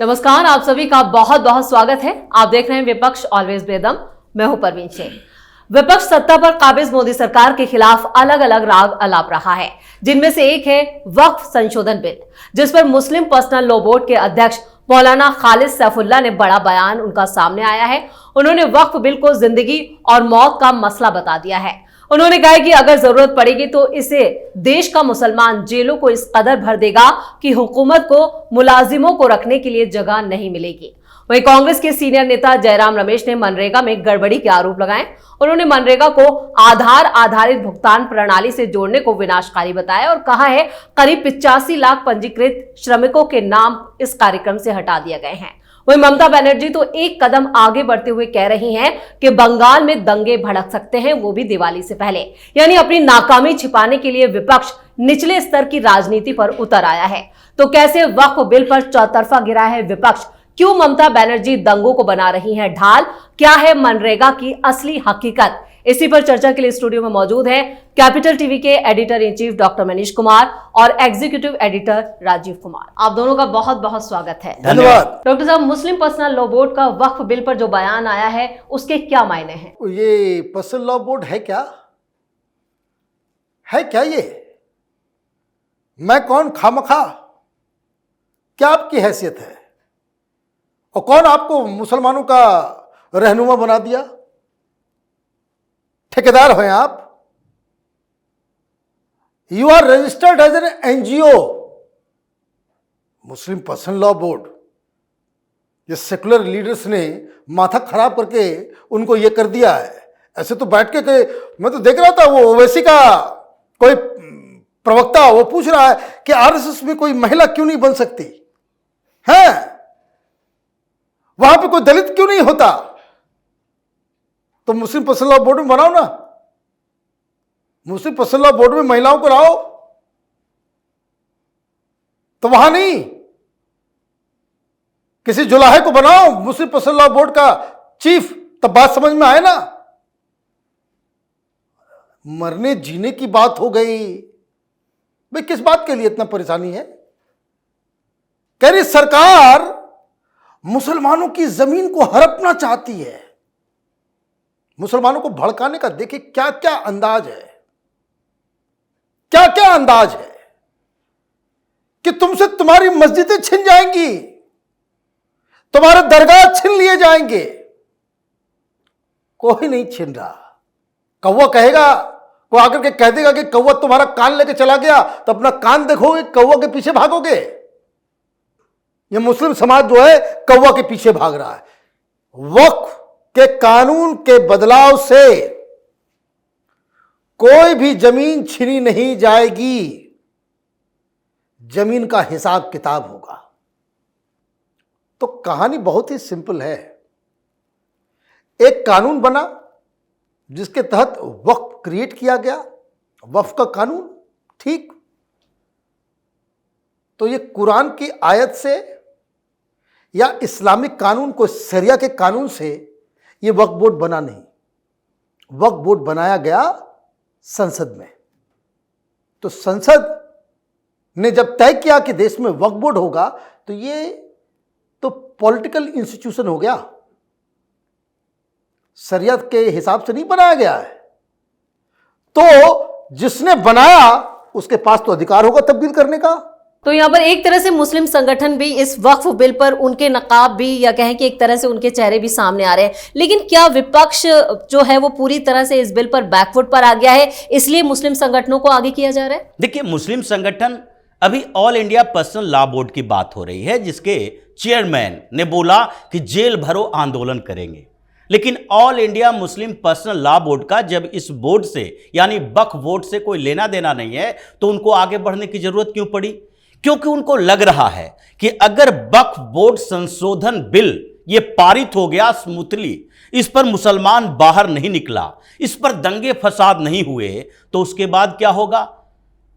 नमस्कार, आप सभी का बहुत बहुत स्वागत है। आप देख रहे हैं विपक्ष ऑलवेज बेदम। मैं हूं परवीन सिंह। विपक्ष सत्ता पर काबिज मोदी सरकार के खिलाफ अलग अलग राग अलाप रहा है, जिनमें से एक है वक्फ संशोधन बिल, जिस पर मुस्लिम पर्सनल लॉ बोर्ड के अध्यक्ष मौलाना खालिद सैफुल्लाह ने बड़ा बयान उनका सामने आया है। उन्होंने वक्फ बिल को जिंदगी और मौत का मसला बता दिया है। उन्होंने कहा कि अगर जरूरत पड़ेगी तो इसे देश का मुसलमान जेलों को इस कदर भर देगा कि हुकूमत को मुलाजिमों को रखने के लिए जगह नहीं मिलेगी। वहीं कांग्रेस के सीनियर नेता जयराम रमेश ने मनरेगा में गड़बड़ी के आरोप लगाए। उन्होंने मनरेगा को आधार आधारित भुगतान प्रणाली से जोड़ने को विनाशकारी बताया और कहा है करीब 85 लाख पंजीकृत श्रमिकों के नाम इस कार्यक्रम से हटा दिए गए हैं। वहीं ममता बनर्जी तो एक कदम आगे बढ़ते हुए कह रही हैं कि बंगाल में दंगे भड़क सकते हैं, वो भी दिवाली से पहले। यानी अपनी नाकामी छिपाने के लिए विपक्ष निचले स्तर की राजनीति पर उतर आया है। तो कैसे वक्फ बिल पर चौतरफा गिरा है विपक्ष? क्यों ममता बनर्जी दंगों को बना रही हैं ढाल? क्या है मनरेगा की असली हकीकत? इसी पर चर्चा के लिए स्टूडियो में मौजूद है कैपिटल टीवी के editor in chief doctor Manish Kumar और एग्जीक्यूटिव एडिटर राजीव कुमार। आप दोनों का बहुत बहुत स्वागत है। धन्यवाद। डॉक्टर साहब, मुस्लिम पर्सनल लॉ बोर्ड का वक्फ बिल पर जो बयान आया है उसके क्या मायने हैं? ये पर्सनल लॉ बोर्ड है क्या ये? मैं कौन खामखा? क्या आपकी हैसियत है और कौन आपको मुसलमानों का रहनुमा बना दिया? ठेकेदार हैं आप? You are registered as an NGO. Muslim personal law board, ये सेकुलर लीडर्स ने माथा खराब करके उनको ये कर दिया है। ऐसे तो बैठ के मैं तो देख रहा था, वो ओवैसी का कोई प्रवक्ता वो पूछ रहा है कि आरएसएस में कोई महिला क्यों नहीं बन सकती है, वहां पे कोई दलित क्यों नहीं होता? तो मुस्लिम पर्सनल लॉ बोर्ड में बनाओ ना, मुस्लिम पर्सनल लॉ बोर्ड में महिलाओं को लाओ। तो वहां नहीं, किसी जुलाहे को बनाओ मुस्लिम पर्सनल लॉ बोर्ड का चीफ, तब बात समझ में आए ना। मरने जीने की बात हो गई भाई, किस बात के लिए इतना परेशानी है? कह रही सरकार मुसलमानों की जमीन को हड़पना चाहती है। मुसलमानों को भड़काने का देखिए क्या क्या अंदाज है, क्या क्या अंदाज है कि तुमसे तुम्हारी मस्जिदें छिन जाएंगी, तुम्हारे दरगाह छीन लिए जाएंगे। कोई नहीं छीन रहा। कौवा कहेगा, कोई आकर के कह देगा कि कौवा तुम्हारा कान लेके चला गया, तो अपना कान देखोगे, कौवा के पीछे भागोगे। ये मुस्लिम समाज जो है कौवा के पीछे भाग रहा है। वक्फ के कानून के बदलाव से कोई भी जमीन छीनी नहीं जाएगी, जमीन का हिसाब किताब होगा। तो कहानी बहुत ही सिंपल है। एक कानून बना जिसके तहत वक्फ क्रिएट किया गया, वक्फ का कानून, ठीक। तो ये कुरान की आयत से या इस्लामिक कानून को शरिया के कानून से ये वक्फ बोर्ड बना नहीं। वक्फ बोर्ड बनाया गया संसद में। तो संसद ने जब तय किया कि देश में वक्फ बोर्ड होगा, तो ये तो पॉलिटिकल इंस्टीट्यूशन हो गया, शरियत के हिसाब से नहीं बनाया गया है। तो जिसने बनाया उसके पास तो अधिकार होगा तब्दील करने का। तो यहाँ पर एक तरह से मुस्लिम संगठन भी इस वक्फ बिल पर उनके नकाब भी, या कहें कि एक तरह से उनके चेहरे भी सामने आ रहे हैं। लेकिन क्या विपक्ष जो है वो पूरी तरह से इस बिल पर बैकफुट पर आ गया है, इसलिए मुस्लिम संगठनों को आगे किया जा रहा है? देखिए, मुस्लिम संगठन, अभी all India personal law board की बात हो रही है, जिसके चेयरमैन ने बोला कि जेल भरो आंदोलन करेंगे। लेकिन all India Muslim personal law board का जब इस बोर्ड से यानी वक्फ बोर्ड से कोई लेना देना नहीं है, तो उनको आगे बढ़ने की जरूरत क्यों पड़ी? क्योंकि उनको लग रहा है कि अगर वक्फ बोर्ड संशोधन बिल ये पारित हो गया स्मूथली, इस पर मुसलमान बाहर नहीं निकला, इस पर दंगे फसाद नहीं हुए, तो उसके बाद क्या होगा?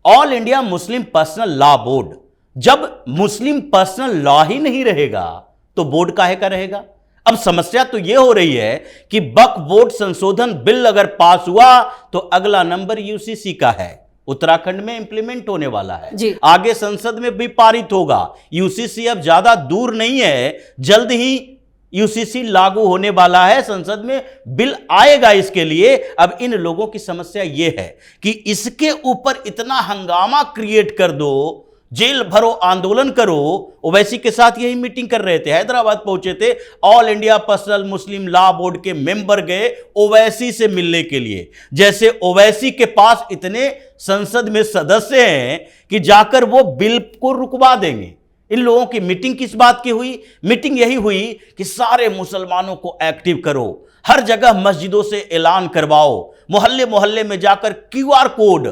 All India Muslim personal law board, जब मुस्लिम पर्सनल लॉ ही नहीं रहेगा तो बोर्ड काहे का रहेगा? अब समस्या तो यह हो रही है कि वक्फ बोर्ड संशोधन बिल अगर पास हुआ तो अगला नंबर यूसीसी का है। उत्तराखंड में इंप्लीमेंट होने वाला है जी। आगे संसद में भी पारित होगा। यूसीसी अब ज्यादा दूर नहीं है, जल्द ही यूसीसी लागू होने वाला है, संसद में बिल आएगा इसके लिए। अब इन लोगों की समस्या यह है कि इसके ऊपर इतना हंगामा क्रिएट कर दो, जेल भरो, आंदोलन करो। ओवैसी के साथ यही मीटिंग कर रहे थे, हैदराबाद पहुंचे थे, ऑल इंडिया पर्सनल मुस्लिम लॉ बोर्ड के मेंबर गए ओवैसी से मिलने के लिए। जैसे ओवैसी के पास इतने संसद में सदस्य हैं कि जाकर वो बिल को रुकवा देंगे। इन लोगों की मीटिंग किस बात की हुई? मीटिंग यही हुई कि सारे मुसलमानों को एक्टिव करो, हर जगह मस्जिदों से ऐलान करवाओ, मोहल्ले मोहल्ले में जाकर क्यूआर कोड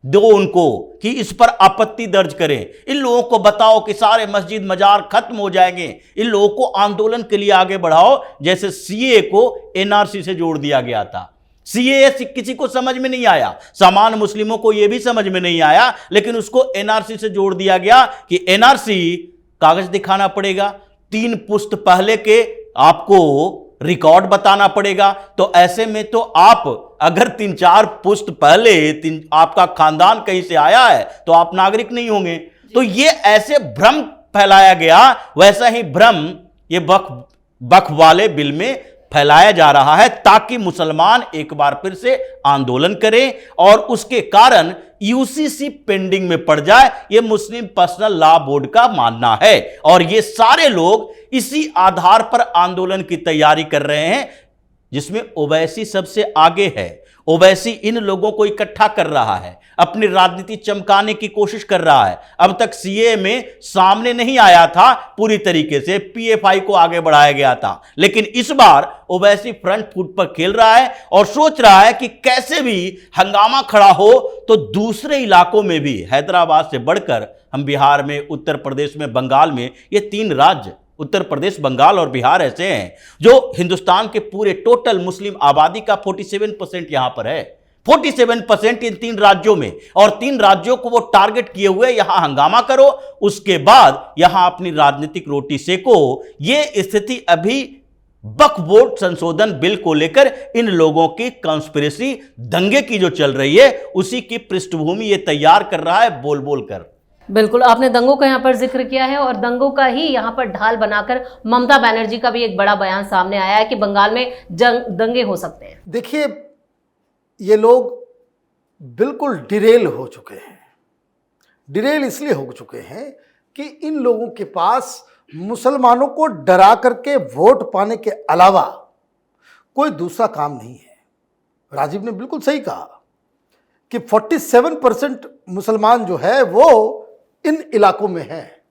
दो उनको कि इस पर आपत्ति दर्ज करें। इन लोगों को बताओ कि सारे मस्जिद मजार खत्म हो जाएंगे। इन लोगों को आंदोलन के लिए आगे बढ़ाओ। जैसे सीए को एनआरसी से जोड़ दिया गया था। सीए किसी को समझ में नहीं आया, सामान्य मुस्लिमों को यह भी समझ में नहीं आया, लेकिन उसको एनआरसी से जोड़ दिया गया कि एनआरसी कागज दिखाना पड़ेगा, 3 पुश्त पहले के आपको रिकॉर्ड बताना पड़ेगा। तो ऐसे में तो आप अगर 3-4 पुश्त पहले आपका खानदान कहीं से आया है तो आप नागरिक नहीं होंगे। तो ये ऐसे भ्रम फैलाया गया, वैसा ही भ्रम ये वक्फ वाले बिल में फैलाया जा रहा है ताकि मुसलमान एक बार फिर से आंदोलन करें और उसके कारण यूसीसी पेंडिंग में पड़ जाए। यह मुस्लिम पर्सनल लॉ बोर्ड का मानना है और ये सारे लोग इसी आधार पर आंदोलन की तैयारी कर रहे हैं, जिसमें ओवैसी सबसे आगे है। ओवैसी इन लोगों को इकट्ठा कर रहा है, अपनी राजनीति चमकाने की कोशिश कर रहा है। अब तक सीए में सामने नहीं आया था पूरी तरीके से, पीएफआई को आगे बढ़ाया गया था, लेकिन इस बार ओवैसी फ्रंट फुट पर खेल रहा है और सोच रहा है कि कैसे भी हंगामा खड़ा हो तो दूसरे इलाकों में भी, हैदराबाद से बढ़कर हम बिहार में, उत्तर प्रदेश में, बंगाल में, ये 3 राज्य उत्तर प्रदेश, बंगाल और बिहार ऐसे हैं जो हिंदुस्तान के पूरे टोटल मुस्लिम आबादी का 47% यहां पर है। 47% इन 3 राज्यों में, और 3 राज्यों को वो टारगेट किए हुए यहां हंगामा करो, उसके बाद यहां अपनी राजनीतिक रोटी सेको। ये स्थिति अभी वक्फ बोर्ड संशोधन बिल को लेकर इन लोगों की कॉन्स्पिरेसी दंगे की जो चल रही है उसी की पृष्ठभूमि ये तैयार कर रहा है बोल बोल कर। बिल्कुल, आपने दंगों का यहाँ पर जिक्र किया है और दंगों का ही यहाँ पर ढाल बनाकर ममता बनर्जी का भी एक बड़ा बयान सामने आया है कि बंगाल में दंगे हो सकते हैं। देखिए, ये लोग बिल्कुल डिरेल हो चुके हैं। डिरेल इसलिए हो चुके हैं कि इन लोगों के पास मुसलमानों को डरा करके वोट पाने के अलावा कोई दूसरा काम नहीं है। राजीव ने बिल्कुल सही कहा कि 47% मुसलमान जो है वो इन इलाकों में है।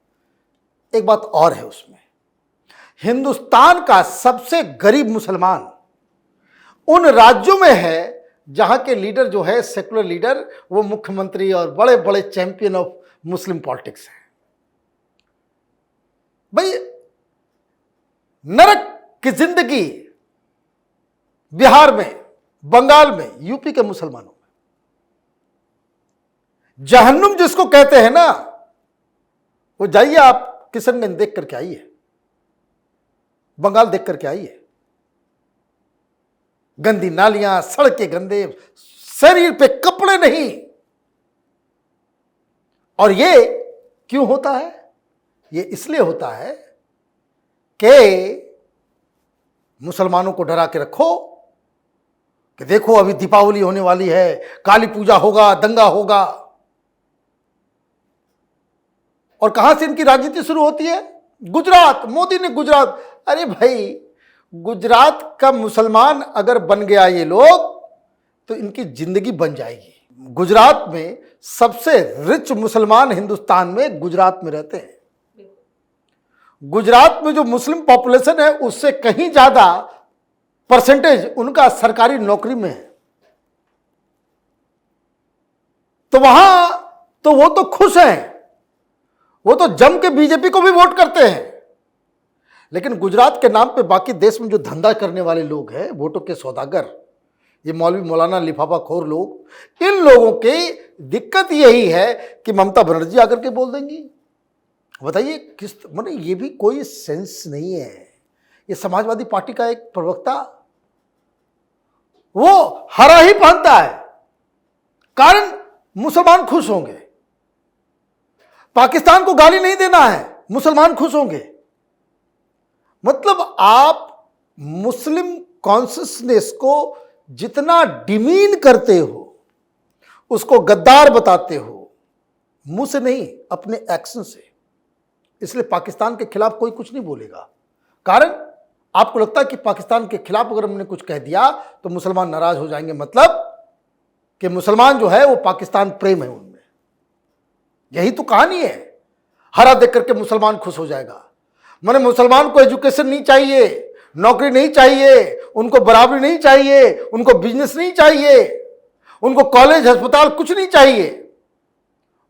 एक बात और है उसमें, हिंदुस्तान का सबसे गरीब मुसलमान उन राज्यों में है जहां के लीडर जो है, सेकुलर लीडर, वो मुख्यमंत्री और बड़े बड़े चैंपियन ऑफ मुस्लिम पॉलिटिक्स हैं। भाई, नरक की जिंदगी बिहार में, बंगाल में, यूपी के मुसलमानों में, जहन्नुम जिसको कहते हैं ना, वो जाइए आप किशनगंज देख करके आइए, बंगाल देख करके आइए। गंदी नालियां, सड़कें गंदे, शरीर पे कपड़े नहीं। और ये क्यों होता है? ये इसलिए होता है कि मुसलमानों को डरा के रखो कि देखो अभी दीपावली होने वाली है, काली पूजा होगा, दंगा होगा। और कहां से इनकी राजनीति शुरू होती है? गुजरात। मोदी ने गुजरात, अरे भाई, गुजरात का मुसलमान अगर बन गया ये लोग तो इनकी जिंदगी बन जाएगी। गुजरात में सबसे रिच मुसलमान हिंदुस्तान में गुजरात में रहते हैं। गुजरात में जो मुस्लिम पॉपुलेशन है उससे कहीं ज्यादा परसेंटेज उनका सरकारी नौकरी में है। तो वहां तो वो तो खुश हैं, वो तो जम के बीजेपी को भी वोट करते हैं। लेकिन गुजरात के नाम पे बाकी देश में जो धंधा करने वाले लोग हैं, वोटों के सौदागर, ये मौलवी मौलाना लिफाफा खोर लोग, इन लोगों की दिक्कत यही है कि ममता बनर्जी आकर के बोल देंगी। बताइए किस, मतलब ये भी कोई सेंस नहीं है। ये समाजवादी पार्टी का एक प्रवक्ता, वो हरा ही पहनता है, कारण मुसलमान खुश होंगे। पाकिस्तान को गाली नहीं देना है, मुसलमान खुश होंगे। मतलब आप मुस्लिम कॉन्शियसनेस को जितना डिमीन करते हो, उसको गद्दार बताते हो, मुंह से नहीं अपने एक्शन से, इसलिए पाकिस्तान के खिलाफ कोई कुछ नहीं बोलेगा। कारण आपको लगता है कि पाकिस्तान के खिलाफ अगर हमने कुछ कह दिया तो मुसलमान नाराज हो जाएंगे, मतलब कि मुसलमान जो है वो पाकिस्तान प्रेम है उनमें। यही तो कहानी है। हरा देख करके मुसलमान खुश हो जाएगा। माने मुसलमान को एजुकेशन नहीं चाहिए, नौकरी नहीं चाहिए, उनको बराबरी नहीं चाहिए, उनको बिजनेस नहीं चाहिए, उनको कॉलेज अस्पताल कुछ नहीं चाहिए।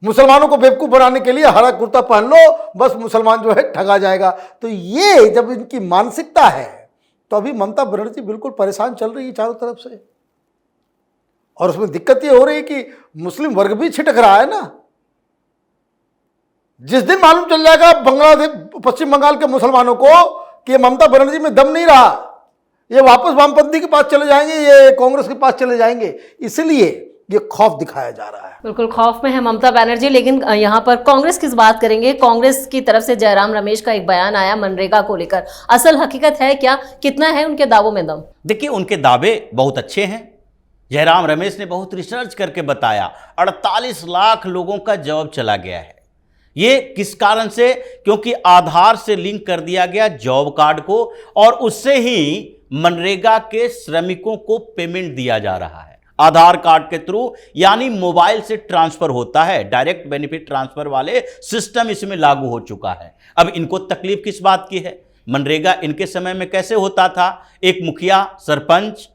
मुसलमानों को बेवकूफ बनाने के लिए हरा कुर्ता पहन लो, बस मुसलमान जो है ठगा जाएगा। तो ये जब इनकी मानसिकता है तो अभी ममता बनर्जी बिल्कुल परेशान चल रही है चारों तरफ से। और उसमें दिक्कत ये हो रही है कि मुस्लिम वर्ग भी छिटक रहा है ना। जिस दिन मालूम चल जाएगा बांग्लादेश, पश्चिम बंगाल के मुसलमानों को कि ममता बनर्जी में दम नहीं रहा, ये वापस वामपंथी के पास चले जाएंगे, ये कांग्रेस के पास चले जाएंगे। इसलिए ये खौफ दिखाया जा रहा है। बिल्कुल खौफ में है ममता बनर्जी। लेकिन यहाँ पर कांग्रेस की बात करेंगे। कांग्रेस की तरफ से जयराम रमेश का एक बयान आया मनरेगा को लेकर। असल हकीकत है क्या, कितना है उनके दावों में दम? देखिए, उनके दावे बहुत अच्छे हैं। जयराम रमेश ने बहुत रिसर्च करके बताया 48 लाख लोगों का जॉब चला गया है। ये किस कारण से? क्योंकि आधार से लिंक कर दिया गया जॉब कार्ड को, और उससे ही मनरेगा के श्रमिकों को पेमेंट दिया जा रहा है आधार कार्ड के थ्रू, यानी मोबाइल से ट्रांसफर होता है। डायरेक्ट बेनिफिट ट्रांसफर वाले सिस्टम इसमें लागू हो चुका है। अब इनको तकलीफ किस बात की है? मनरेगा इनके समय में कैसे होता था? एक मुखिया, सरपंच,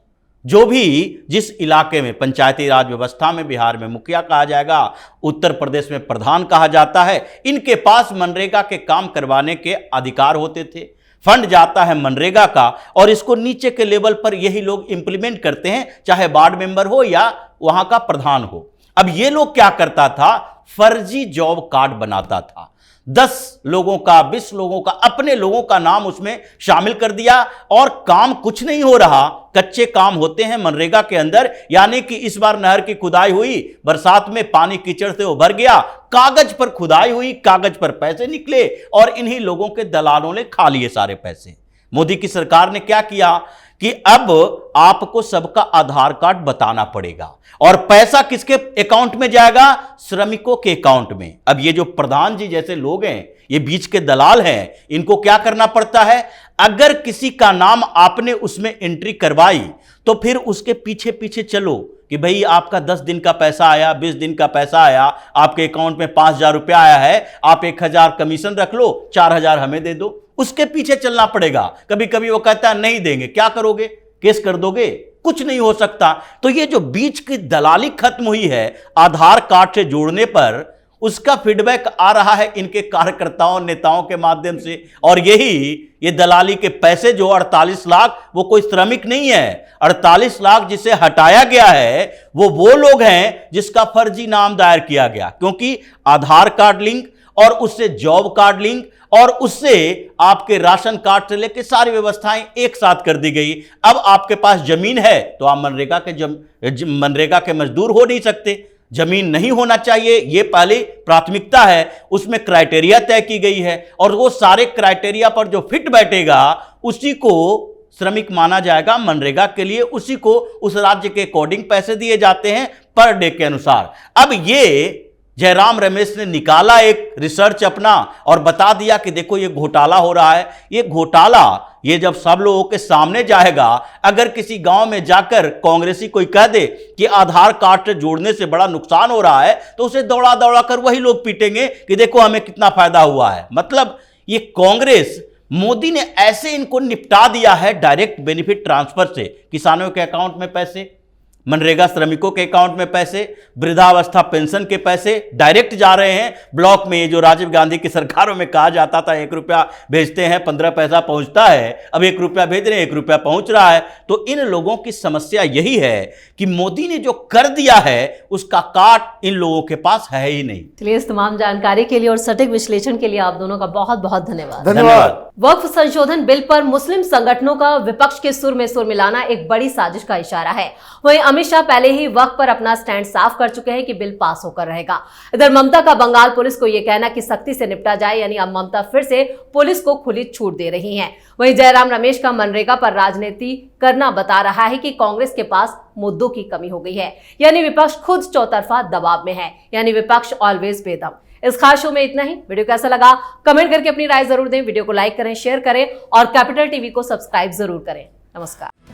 जो भी जिस इलाके में पंचायती राज व्यवस्था में बिहार में मुखिया कहा जाएगा, उत्तर प्रदेश में प्रधान कहा जाता है, इनके पास मनरेगा के काम करवाने के अधिकार होते थे। फंड जाता है मनरेगा का और इसको नीचे के लेवल पर यही लोग इंप्लीमेंट करते हैं, चाहे वार्ड मेंबर हो या वहां का प्रधान हो। अब ये लोग क्या करता था? फर्जी जॉब कार्ड बनाता था। 10 लोगों का, 20 लोगों का, अपने लोगों का नाम उसमें शामिल कर दिया और काम कुछ नहीं हो रहा। कच्चे काम होते हैं मनरेगा के अंदर। यानी कि इस बार नहर की खुदाई हुई, बरसात में पानी कीचड़ से उभर गया, कागज पर खुदाई हुई, कागज पर पैसे निकले और इन्हीं लोगों के दलालों ने खा लिए सारे पैसे। मोदी की सरकार ने क्या किया कि अब आपको सबका आधार कार्ड बताना पड़ेगा और पैसा किसके अकाउंट में जाएगा? श्रमिकों के अकाउंट में। अब ये जो प्रधान जी जैसे लोग हैं, ये बीच के दलाल हैं, इनको क्या करना पड़ता है? अगर किसी का नाम आपने उसमें एंट्री करवाई तो फिर उसके पीछे पीछे चलो कि भाई आपका 10 दिन का पैसा आया, 20 दिन का पैसा आया, आपके अकाउंट में 5,000 रुपया आया है, आप 1,000 कमीशन रख लो, 4,000 हमें दे दो। उसके पीछे चलना पड़ेगा। कभी कभी वो कहता है नहीं देंगे, क्या करोगे? केस कर दोगे? कुछ नहीं हो सकता। तो ये जो बीच की दलाली खत्म हुई है आधार कार्ड से जोड़ने पर, उसका फीडबैक आ रहा है इनके कार्यकर्ताओं, नेताओं के माध्यम से। और ये दलाली के पैसे जो 48 लाख, वो कोई श्रमिक नहीं है। 48 लाख जिसे हटाया गया है वो लोग हैं जिसका फर्जी नाम दायर किया गया, क्योंकि आधार कार्ड लिंक और उससे जॉब कार्ड लिंक और उससे आपके राशन कार्ड से लेकर सारी व्यवस्थाएं एक साथ कर दी गई। अब आपके पास जमीन है तो आप मनरेगा के मजदूर हो नहीं सकते। जमीन नहीं होना चाहिए, ये पहली प्राथमिकता है। उसमें क्राइटेरिया तय की गई है और वो सारे क्राइटेरिया पर जो फिट बैठेगा उसी को श्रमिक माना जाएगा मनरेगा के लिए। उसी को उस राज्य के अकॉर्डिंग पैसे दिए जाते हैं पर डे के अनुसार। अब ये जयराम रमेश ने निकाला एक रिसर्च अपना और बता दिया कि देखो ये घोटाला हो रहा है। ये घोटाला ये जब सब लोगों के सामने जाएगा, अगर किसी गांव में जाकर कांग्रेसी कोई कह दे कि आधार कार्ड से जोड़ने से बड़ा नुकसान हो रहा है तो उसे दौड़ा दौड़ा कर वही लोग पीटेंगे कि देखो हमें कितना फायदा हुआ है। मतलब ये कांग्रेस, मोदी ने ऐसे इनको निपटा दिया है डायरेक्ट बेनिफिट ट्रांसफर से। किसानों के अकाउंट में पैसे, मनरेगा श्रमिकों के अकाउंट में पैसे, वृद्धावस्था पेंशन के पैसे डायरेक्ट जा रहे हैं ब्लॉक में। ये जो राजीव गांधी की सरकारों में कहा जाता था 1 रुपया भेजते हैं 15 पैसा पहुंचता है, अब 1 रुपया भेज रहे हैं 1 रुपया पहुंच रहा है। तो इन लोगों की समस्या यही है कि मोदी ने जो कर दिया है उसका काट इन लोगों के पास है ही नहीं। चलिए, इस तमाम जानकारी के लिए और सटीक विश्लेषण के लिए आप दोनों का बहुत बहुत धन्यवाद। धन्यवाद। वक्फ संशोधन बिल पर मुस्लिम संगठनों का विपक्ष के सुर में सुर मिलाना एक बड़ी साजिश का इशारा है। वहीं अमित शाह पहले ही वक्त पर अपना स्टैंड साफ कर चुके हैं कि बिल पास होकर रहेगा। इधर ममता का बंगाल पुलिस को यह कहना कि सख्ती से निपटा जाए, यानी अब ममता फिर से पुलिस को खुली छूट दे रही हैं। वहीं जयराम रमेश का मनरेगा पर राजनीति करना बता रहा है कि कांग्रेस के पास मुद्दों की कमी हो गई है, यानी विपक्ष खुद चौतरफा दबाव में है, यानी विपक्ष ऑलवेज बेदम। इस खास शो में इतना ही। वीडियो कैसा लगा कमेंट करके अपनी राय जरूर दें। वीडियो को लाइक करें, शेयर करें और कैपिटल टीवी को सब्सक्राइब जरूर करें। नमस्कार।